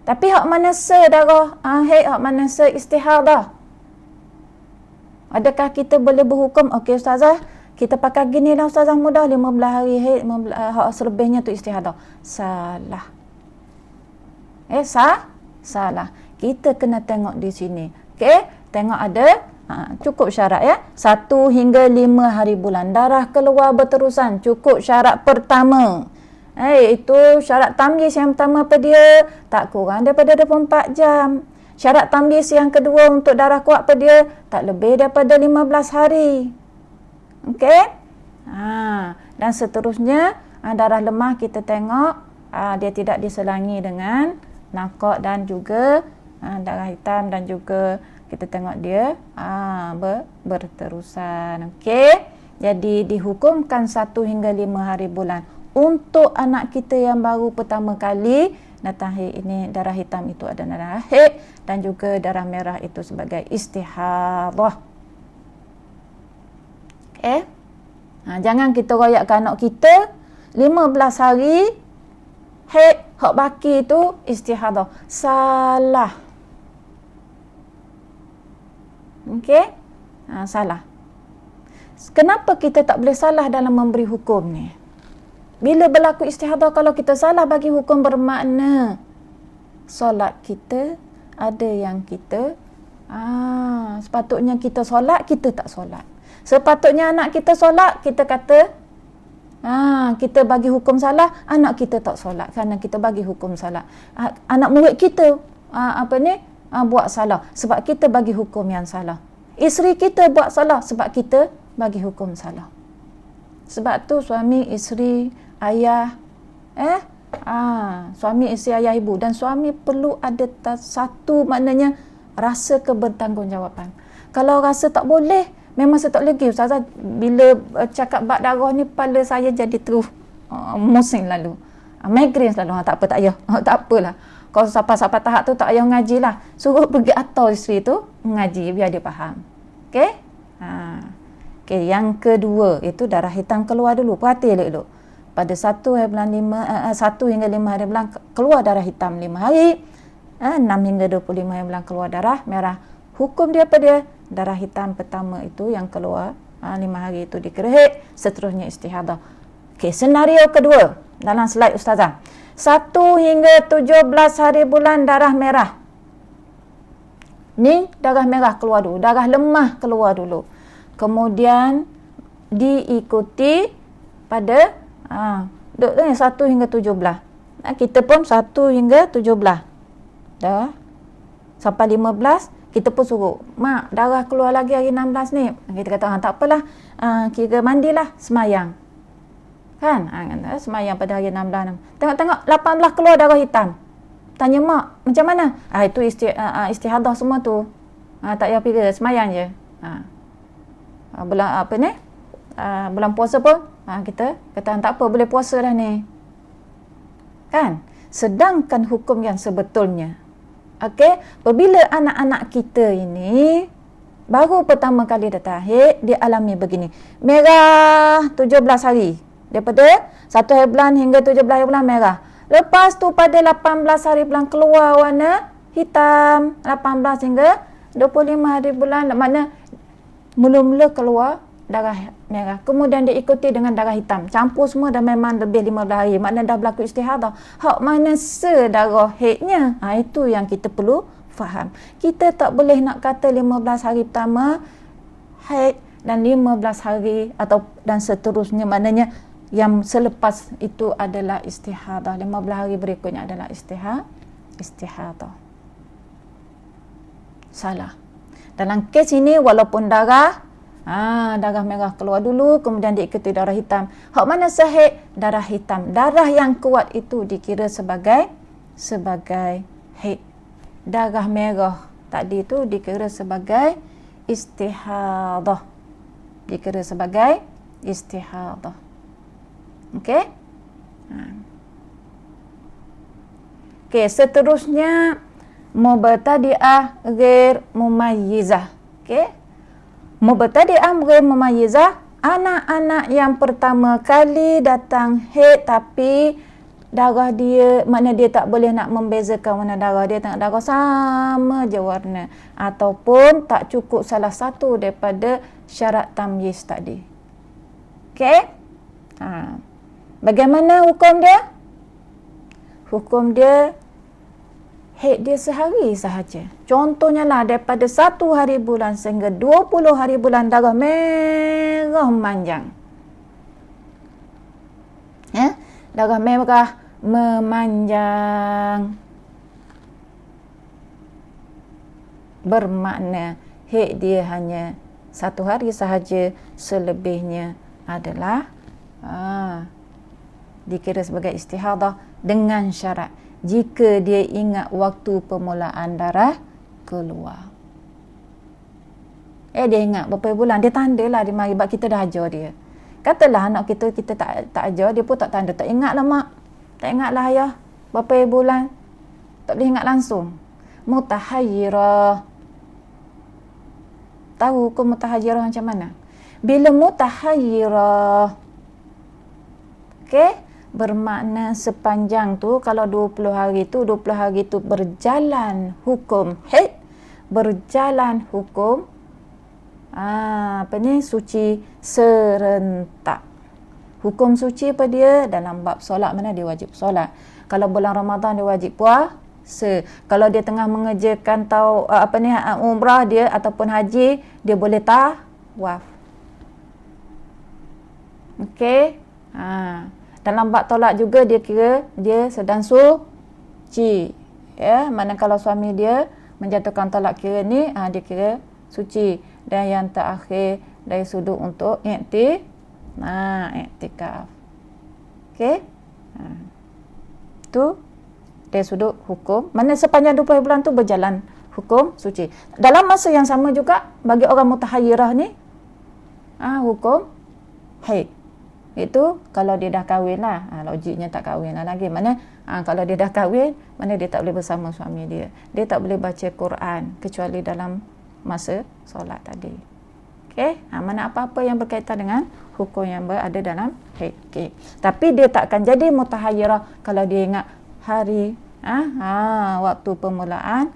Tapi hak mana darah haid, hak mana istihadah? Adakah kita boleh berhukum, okey Ustazah, kita pakai gini lah Ustazah, mudah 15 hari haid, hak selebihnya tu istihadah. Salah. Salah. Kita kena tengok di sini. Okey, tengok ada cukup syarat 1 hingga 5 hari bulan darah keluar berterusan. Cukup syarat pertama. Itu syarat tamyiz yang pertama apa dia? Tak kurang daripada 24 jam. Syarat tamyiz yang kedua untuk darah kuat pada dia tak lebih daripada 15 hari. Okey? Dan seterusnya, darah lemah kita tengok dia tidak diselangi dengan nakak dan juga darah hitam, dan juga kita tengok dia berterusan. Okey? Jadi dihukumkan 1 hingga 5 hari bulan. Untuk anak kita yang baru pertama kali datang haid ini, darah hitam itu adalah darah haid, dan juga darah merah itu sebagai istihadah. Okey? Jangan kita royakkan anak kita 15 hari haid, hak baki itu istihadah. Salah. Okey? Salah. Kenapa kita tak boleh salah dalam memberi hukum ni? Bila berlaku istihadah, kalau kita salah bagi hukum, bermakna solat kita ada yang kita sepatutnya kita solat, kita tak solat. Sepatutnya anak kita solat, kita kata kita bagi hukum salah, anak kita tak solat kerana kita bagi hukum salah. Anak murid kita buat salah sebab kita bagi hukum yang salah. Isteri kita buat salah sebab kita bagi hukum salah. Sebab tu suami, isteri, ayah, suami, isteri, ayah, ibu, dan suami perlu ada satu, maknanya rasa kebertanggungjawatan. Kalau rasa tak boleh, memang saya tak boleh pergi. Ustazah, bila cakap bab darah ni, kepala saya jadi terus musing lalu. Migraine selalu. Tak apa, tak payah. Tak apalah. Kalau sampai tahap tu, tak payah ngaji lah. Suruh pergi atau isteri tu mengaji, biar dia faham. Okey? Okey, yang kedua, itu darah hitam keluar dulu. Perhati elok-elok. Pada 1 hingga 5 hari bulan keluar darah hitam 5 hari. 6 hingga 25 hari bulan keluar darah merah. Hukum dia apa dia? Darah hitam pertama itu yang keluar 5 hari itu dikira haid, seterusnya istihadah. Okey, senario kedua dalam slide Ustazah. 1 hingga 17 hari bulan darah merah. Ni darah merah keluar dulu, darah lemah keluar dulu. Kemudian diikuti pada 1 hingga 17. Kita pun 1 hingga 17. Dah sampai 15, kita pun suruh, mak, darah keluar lagi hari 16 ni. Kita kata, tak apalah, kira mandilah, semayang. Kan? Semayang pada hari 16. Tengok-tengok, 18 keluar darah hitam. Tanya mak, macam mana? Itu istihadah semua tu. Tak payah pergi semayang je. Bulan apa ni? Bulan puasa pun kita kata tak apa, boleh puasa dah ni. Kan? Sedangkan hukum yang sebetulnya, okey, apabila anak-anak kita ini baru pertama kali datang haid, dia alami begini. Merah 17 hari. Daripada 1 hari bulan hingga 17 hari bulan merah. Lepas tu pada 18 hari bulan keluar warna hitam. 18 hingga 25 hari bulan, makna mula-mula keluar darah merah. Kemudian diikuti dengan darah hitam. Campur semua dah memang lebih 15 hari. Makna dah berlaku istihadah. Hak mana sedarah haidnya? Itu yang kita perlu faham. Kita tak boleh nak kata 15 hari pertama haid dan 15 hari dan seterusnya. Maknanya yang selepas itu adalah istihadah. 15 hari berikutnya adalah istihadah. Salah. Dalam kes ini walaupun darah merah keluar dulu, kemudian diikuti darah hitam. Hak mana sahih? Darah hitam. Darah yang kuat itu dikira sebagai haid. Darah merah tadi itu dikira sebagai istihadah. Dikira sebagai istihadah. Okey? Okey, seterusnya mubtadi'ah ghair mumayyizah. Okey? Mubtadi'ah ghair mumayyizah, anak-anak yang pertama kali datang haid tapi darah dia, makna dia tak boleh nak membezakan warna darah dia, tengok darah sama je warna, ataupun tak cukup salah satu daripada syarat tamyiz tadi. Okey? Bagaimana hukum dia? Hukum dia haid dia sehari sahaja. Contohnya lah, daripada 1 hari bulan sehingga 20 hari bulan darah merah memanjang. Darah merah memanjang. Bermakna haid dia hanya 1 hari sahaja, selebihnya adalah dikira sebagai istihadah dengan syarat jika dia ingat waktu permulaan darah keluar. Dia ingat berapa bulan, dia tandalah dia mari, sebab kita dah ajar dia. Katalah anak kita tak ajar, dia pun tak tanda, tak ingat lah mak, tak ingat lah ayah berapa bulan, tak boleh ingat langsung. Mutahayyirah. Tahu hukum mutahayyirah macam mana? Bila mutahayyirah, okey, bermakna sepanjang tu, kalau 20 hari tu berjalan hukum haid, berjalan hukum suci serentak. Hukum suci apa dia? Dalam bab solat, mana dia wajib solat. Kalau bulan Ramadan dia wajib puasa. Kalau dia tengah mengerjakan umrah dia ataupun haji, dia boleh tawaf. Okey? Dalam bab tolak juga dia kira dia sedang suci. Mana kalau suami dia menjatuhkan tolak kira ni, dia kira suci. Dan yang terakhir dari sudut untuk iktikaf. Okey? Tu dari sudut hukum. Mana sepanjang 20 bulan tu berjalan hukum suci. Dalam masa yang sama juga bagi orang mutahayyirah ni, hukum haid. Itu kalau dia dah kahwin lah. Logiknya tak kahwin lah lagi. Mana kalau dia dah kahwin, mana dia tak boleh bersama suami dia. Dia tak boleh baca Quran kecuali dalam masa solat tadi. Okey? Mana apa-apa yang berkaitan dengan hukum yang berada dalam haid. Okay. Tapi dia tak akan jadi mutahayyirah kalau dia ingat hari waktu permulaan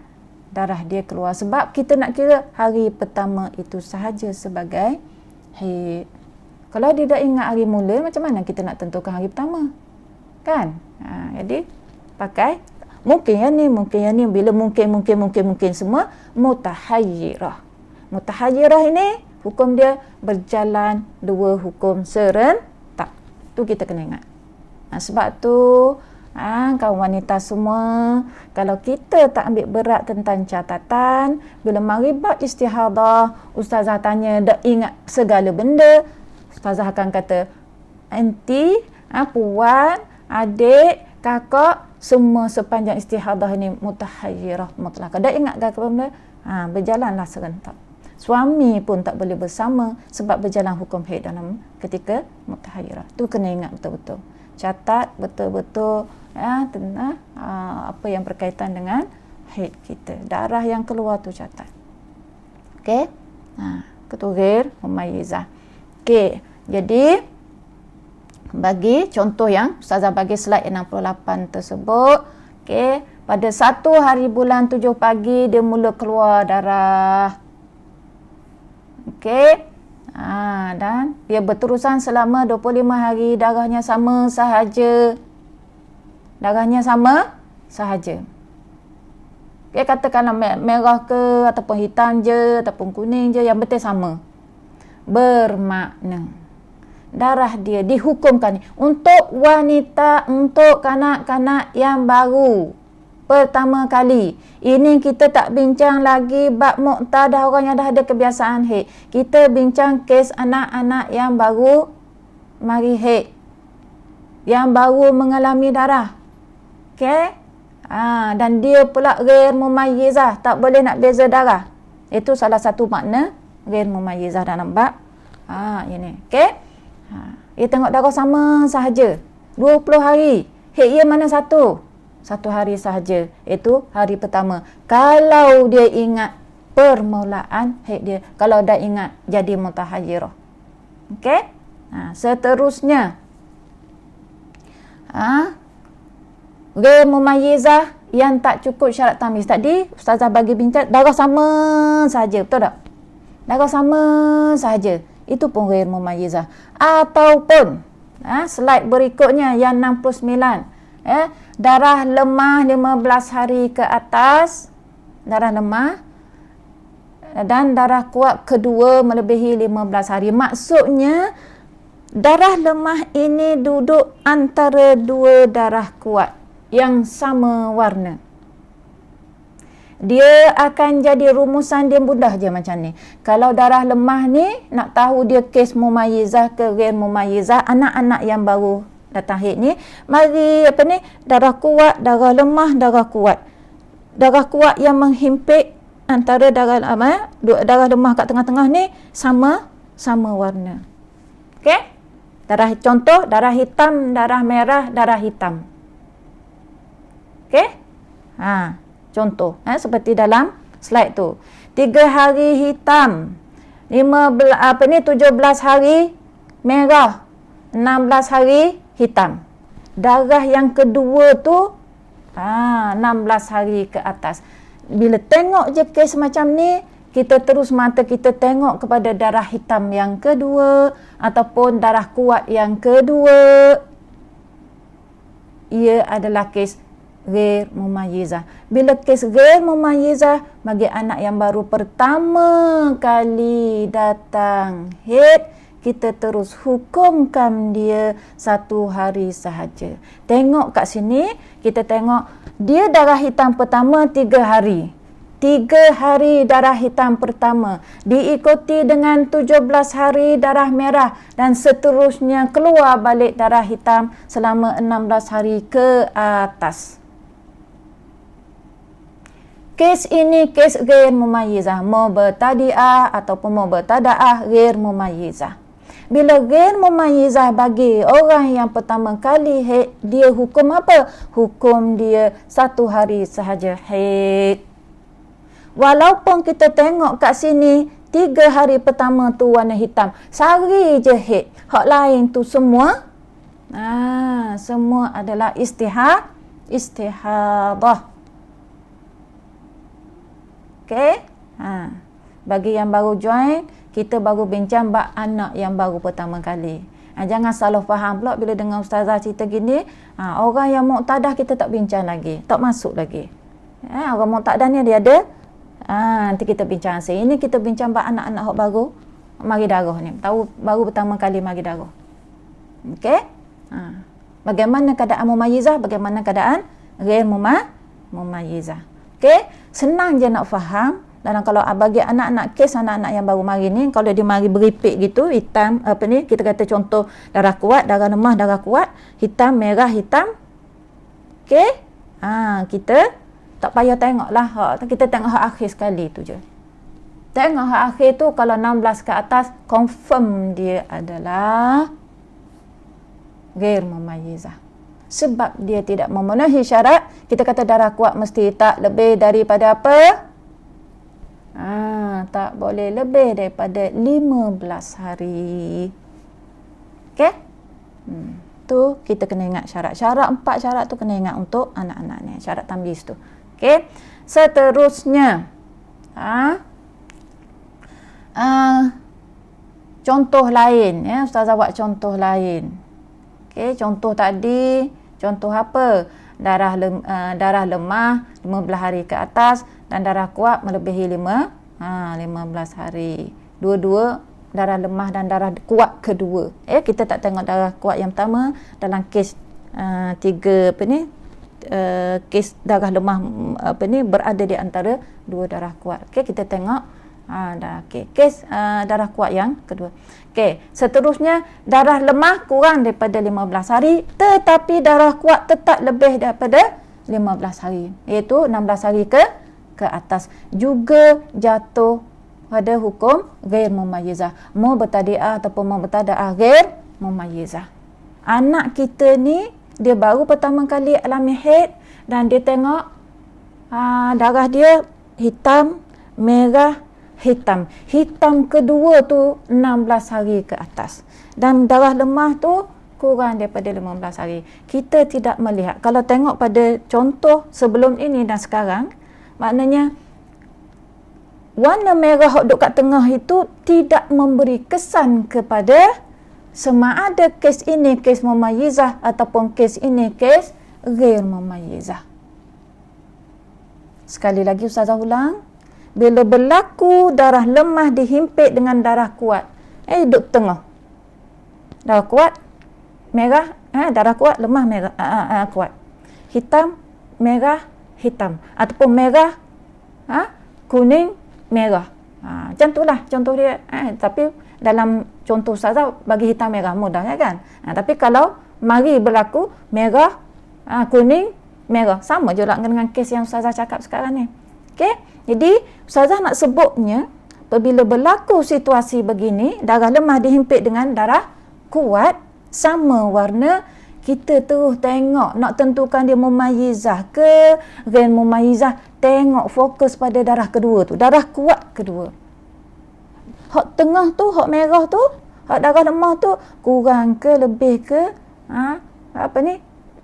darah dia keluar. Sebab kita nak kira hari pertama itu sahaja sebagai haid. Kalau dia dah ingat hari mula, macam mana kita nak tentukan hari pertama? Kan? Jadi pakai mungkin yang ni, bila mungkin semua mutahayyirah. Mutahayyirah ini hukum dia berjalan 2 hukum serentak. Tu kita kena ingat. Sebab tu kawan wanita semua, kalau kita tak ambil berat tentang catatan, bila mari bab istihadah, ustazah tanya dah ingat segala benda, ustazah akan kata, anti, puan, adik, kakak, semua sepanjang istihadah ini mutahayyirah mutlaqah. Dah ingat ke benda? Berjalanlah serentak. Suami pun tak boleh bersama sebab berjalan hukum haid dalam ketika mutahayyirah. Tu kena ingat betul-betul. Catat betul-betul tentang apa yang berkaitan dengan haid kita. Darah yang keluar tu catat. Okey? Itu ghair mumayyizah. Okey, jadi bagi contoh yang Ustazah bagi slide 68 tersebut. Okey, pada 1 hari bulan 7 pagi dia mula keluar darah. Okey. Dan dia berterusan selama 25 hari, darahnya sama sahaja. Darahnya sama sahaja. Okey, katakanlah merah ke ataupun hitam je ataupun kuning je, yang penting sama. Bermakna darah dia dihukumkan untuk wanita, untuk kanak-kanak yang baru pertama kali. Ini kita tak bincang lagi bab muqtadah orang yang dah ada kebiasaan haid. Kita bincang kes anak-anak yang baru mari haid, yang baru mengalami darah. Okey? Dan dia pula ghair mumayyizah, tak boleh nak beza darah. Itu salah satu makna ghair mumayyizah dalam bab ini. Okey? Dia tengok darah sama sahaja 20 hari. Haid ia mana satu? 1 hari sahaja, itu hari pertama. Kalau dia ingat permulaan haid dia, kalau dah ingat jadi mutahayyirah. Okey? Seterusnya ghair mumayyizah yang tak cukup syarat tamyiz. Tadi Ustazah bagi bincang darah sama sahaja, betul tak? Darah sama sahaja, itu pun ghair mumayyizah. Ataupun slide berikutnya yang 69, darah lemah 15 hari ke atas, darah lemah, dan darah kuat kedua melebihi 15 hari. Maksudnya darah lemah ini duduk antara dua darah kuat yang sama warna. Dia akan jadi rumusan dia mudah je macam ni. Kalau darah lemah ni nak tahu dia kes mumayyizah ke ghair mumayyizah, anak-anak yang baru datang haid ni, mari darah kuat, darah lemah, darah kuat. Darah kuat yang menghimpit antara darah lemah kat tengah-tengah ni sama warna. Okey? Contoh darah hitam, darah merah, darah hitam. Okey? Contoh seperti dalam slide tu. 3 hari hitam, 17 hari merah, 16 hari hitam. Darah yang kedua tu 16 hari ke atas. Bila tengok je kes macam ni, kita terus mata kita tengok kepada darah hitam yang kedua ataupun darah kuat yang kedua. Ia adalah kes ghair mumayyizah. Bila kes ghair mumayyizah bagi anak yang baru pertama kali datang haid, kita terus hukumkan dia 1 hari sahaja. Tengok kat sini, kita tengok dia darah hitam pertama 3 hari. 3 hari darah hitam pertama, diikuti dengan 17 hari darah merah, dan seterusnya keluar balik darah hitam selama 16 hari ke atas. Kes ini kes ghair mumayyizah, mubtadi'ah ataupun mubtada'ah ghair mumayyizah. Bila ghair mumayyizah bagi orang yang pertama kali haid, dia hukum apa? Hukum dia 1 hari sahaja haid. Walaupun kita tengok kat sini 3 hari pertama tu warna hitam, sehari je haid. Hak lain tu semua semua adalah istihadah. Okey? Bagi yang baru join, kita baru bincang bab anak yang baru pertama kali. Jangan salah faham pula bila dengar ustazah cerita gini, orang yang muqtadah kita tak bincang lagi, tak masuk lagi. Orang muqtadah ni dia ada, nanti kita bincang. Ini kita bincang bab anak-anak hak baru mari darah ni, tahu baru pertama kali mari darah. Okey? Bagaimana keadaan mumayyizah, bagaimana keadaan ghair mumayyizah. Okey, senang je nak faham. Dan kalau bagi anak-anak kes anak-anak yang baru mari ni, kalau dia mari beripik gitu, hitam kita kata contoh darah kuat, darah lemah, darah kuat, hitam, merah, hitam. Okey? Kita tak payah tengok lah. Kita tengok hak akhir sekali tu je. Tengok hak akhir tu, kalau 16 ke atas, confirm dia adalah ghair mumayyizah. Sebab dia tidak memenuhi syarat. Kita kata darah kuat mesti tak lebih daripada apa? Tak boleh lebih daripada 15 hari. Okey? Tu kita kena ingat syarat. Syarat 4 syarat tu kena ingat untuk anak-anak ni. Syarat tamyiz tu. Okey? Seterusnya. Contoh lain, ya, Ustazah buat contoh lain. Okey, contoh tadi, contoh apa? Darah lemah 15 hari ke atas dan darah kuat melebihi 15 hari. Dua-dua darah lemah dan darah kuat kedua. Kita tak tengok darah kuat yang pertama dalam kes kes darah lemah berada di antara dua darah kuat. Okey, kita tengok kes darah kuat yang kedua. Okey, seterusnya darah lemah kurang daripada 15 hari tetapi darah kuat tetap lebih daripada 15 hari, iaitu 16 hari ke atas, juga jatuh pada hukum ghair mumayyizah, mubtadi'ah ataupun mubtada'ah ghair mumayyizah. Anak kita ni dia baru pertama kali alami haid dan dia tengok darah dia hitam, merah, hitam. Hitam kedua tu 16 hari ke atas. Dan darah lemah tu kurang daripada 15 hari. Kita tidak melihat. Kalau tengok pada contoh sebelum ini dan sekarang, maknanya warna merah yang duduk kat tengah itu tidak memberi kesan kepada sama ada kes ini kes mumayyizah ataupun kes ini kes ghair mumayyizah. Sekali lagi Ustazah ulang. Bila berlaku darah lemah dihimpit dengan darah kuat, duduk tengah. Darah kuat, merah, darah kuat, lemah, merah, kuat. Hitam, merah, hitam. Ataupun merah, kuning, merah. Macam itulah contoh dia. Tapi dalam contoh Ustazah bagi hitam, merah mudah, ya kan? Tapi kalau mari berlaku merah, kuning, merah, sama je lah dengan kes yang Ustazah cakap sekarang ni. Okey? Jadi, Ustazah nak sebutnya, apabila berlaku situasi begini, darah lemah dihimpit dengan darah kuat, sama warna, kita terus tengok, nak tentukan dia mumayyizah ke ghair mumayyizah, tengok fokus pada darah kedua tu, darah kuat kedua. Hak tengah tu, hak merah tu, hak darah lemah tu, kurang ke, lebih ke,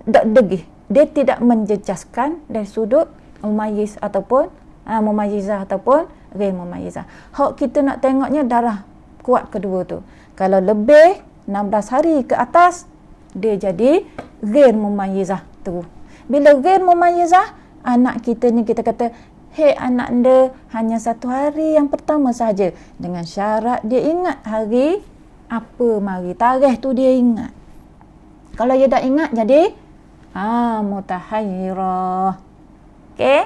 degih. Dia tidak menjejaskan dari sudut mumayyiz ataupun mumayyizah ataupun ghair mumayyizah. Hak kita nak tengoknya darah kuat kedua tu. Kalau lebih 16 hari ke atas, dia jadi ghair mumayyizah terus. Bila ghair mumayyizah, anak kita ni kita kata, anak dia hanya 1 hari yang pertama saja, dengan syarat dia ingat hari apa mari, tarikh tu dia ingat. Kalau dia dah ingat, jadi mutahayyirah. Okey?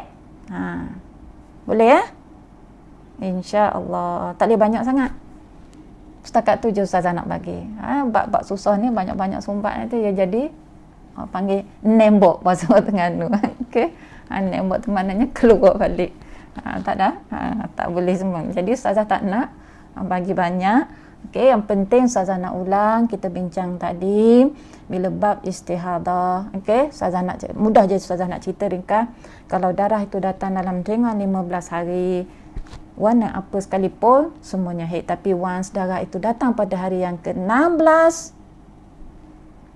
Boleh ya? InsyaAllah. Tak boleh banyak sangat. Setakat tu je Ustazah nak bagi. Bab-bab susah ni banyak-banyak sumbat nanti dia jadi panggil nembok bahasa Terengganu. Okey. Nembok tu maknanya keluar balik. Tak dah. Tak boleh semua. Jadi Ustazah tak nak bagi banyak. Okey, yang penting Ustazah nak ulang, kita bincang tadi bila bab istihadah. Okey, Ustazah nak mudah je Ustazah nak cerita ringkas. Kalau darah itu datang dalam tengah 15 hari, warna apa sekalipun, semuanya haid. Tapi once darah itu datang pada hari yang ke-16,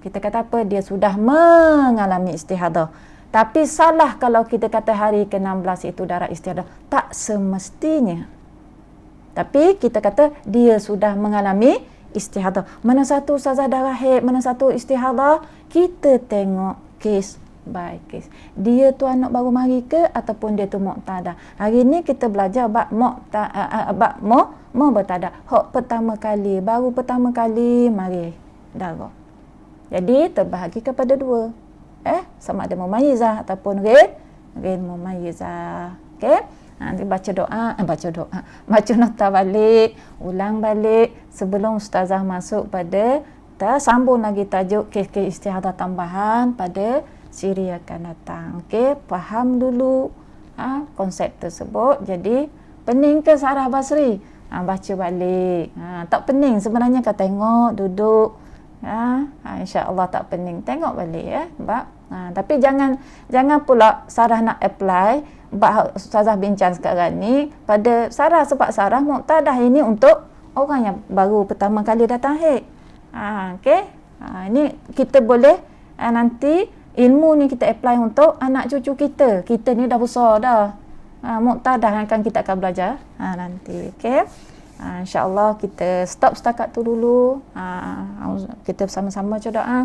kita kata apa? Dia sudah mengalami istihadah. Tapi salah kalau kita kata hari ke-16 itu darah istihadah. Tak semestinya. Tapi kita kata dia sudah mengalami istihadah. Mana satu Ustazah darah haid, mana satu istihadah, kita tengok kes by case. Dia tu anak baru mari ke ataupun dia tu muqtadah. Hari ni kita belajar bab muqtadah. Hak pertama kali, baru pertama kali mari darah. Jadi terbahagi kepada dua. Sama ada mumayyizah ataupun ghair mumayyizah. Okey? Nanti baca nota balik, ulang balik sebelum Ustazah masuk pada sambung lagi tajuk kes-kes istihadah tambahan pada siri akan datang. Okey, faham dulu konsep tersebut. Jadi pening ke Sarah Basri? Baca balik. Tak pening sebenarnya kan, tengok, duduk. InsyaAllah tak pening, tengok balik ya. Tapi jangan pula Sarah nak apply Ustazah bincang sekarang ni pada Sarah, sebab Sarah Muqtadah ini untuk orang yang baru pertama kali datang haid. Okey. Ini kita boleh nanti ilmu ni kita apply untuk anak cucu kita. Kita ni dah besar dah. Muqtadah akan kita akan belajar nanti. Okey. InsyaAllah kita stop setakat tu dulu. Kita sama-sama baca doa.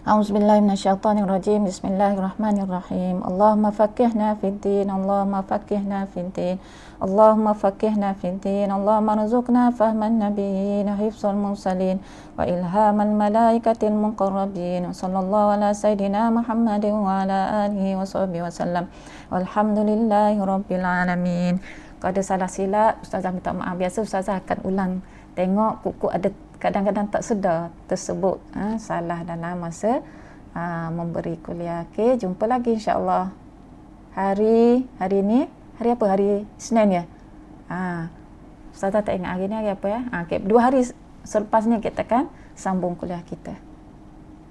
A'udzubillahi minasyaitonirrajim. Bismillahirrahmanirrahim. Allahumma faqihna fid-din, Allahumma faqihna fid-din, Allahumma faqihna fid-din, Allahumma rzuqna fahman nabiyyin, hifzal mursalin wa ilhamal malaikatil muqarrabin. Sallallahu ala sayidina Muhammadin wa ala alihi wa sahbihi wasallam. Walhamdulillahi rabbil alamin. Kalau ada salah silap, Ustazah minta maaf. Biasa Ustazah akan ulang. Tengok kuku ada kadang-kadang tak sedar tersebut salah dalam masa memberi kuliah. Okey, jumpa lagi insya-Allah. Hari ni hari apa? Hari Isnin ya. Ustazah tak ingat hari ni hari apa ya. Okey, 2 hari selepas ni kita akan sambung kuliah kita.